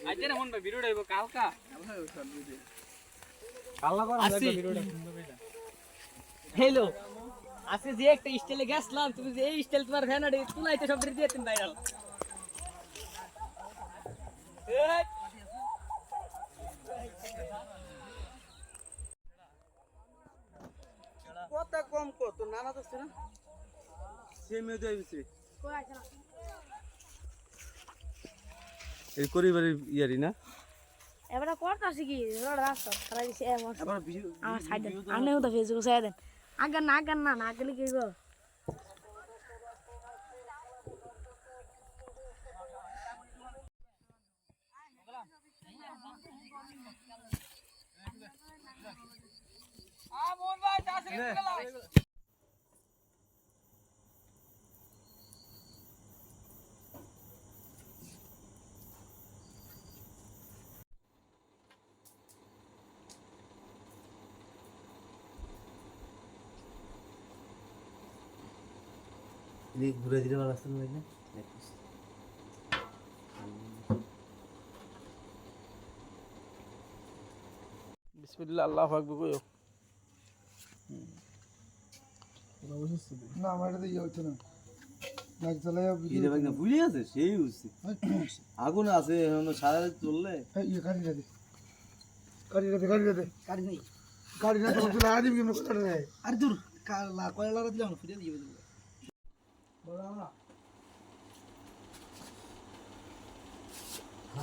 আজকে না মন ভাই ভিডিওটা হইব কালকা আল্লাহ করে আমরা ভিডিওটা সুন্দর কইরা হ্যালো আজকে যে একটা স্টাইলে গেছলাম তুমি যে এই স্টাইল তোমার ফ্যানাডি তুলাইতে সব দিয়ে দিতেন ভাইরাল কত কম কত নানা দস্তে না সেমে দেই বিছে কই আছে না এই করিবারের ইয়ারি না এবারে করতাছি কি রোড রাস্তা খারাপ দিছে এমন আবার আমার সাইড আনেও তো ফেসবুক সাইড দেন আগান না গেলে কি গো আ মোহন ভাই চাষে গেল এই ঘুরে দিলে ভালো আসতে না বিসমিল্লাহ আল্লাহু আকবার কইও না আমার এটা ইয়ে হচ্ছে না লাইট চালাইয়া ভিডিও ভাই না ভুলে আছে সেই হচ্ছে আগুন আছে এখন সারা রাত চললে ইয়ে কাটি দে কাটি নাই গাড়ি না তো তুই লাগা দিবি কেমন কথা রে আর দূর কয়লা লাগা দিলাম ফুটে দিবে বড় না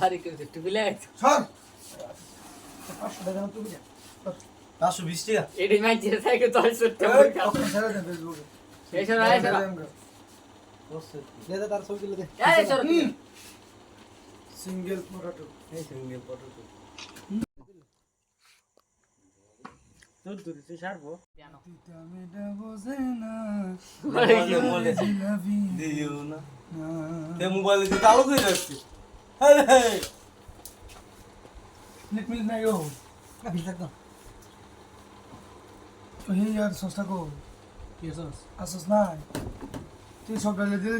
আরে কে একটু বিলে সর 500 টাকা না তুমি যা 520 টাকা এডি ম্যাচ জিতে থাকে তো সত্যি আপনি ছেড়ে দেন ফেসবুকে এই সর আয় সর দে তার ছবি তুলে দে এই সর সিঙ্গেল পটাটো এই সিঙ্গেল পটাটো তোর তুই সে ছাড়বো আমি না বোঝে না বলে লাভি দিও না না তে মোবাইলে দি চালু করে রাখছি আরে লিট মিল না ইও কাটি থাকতো তো হে यार সস্তা কো কি সস আসস না তুই সব ডালে দিলে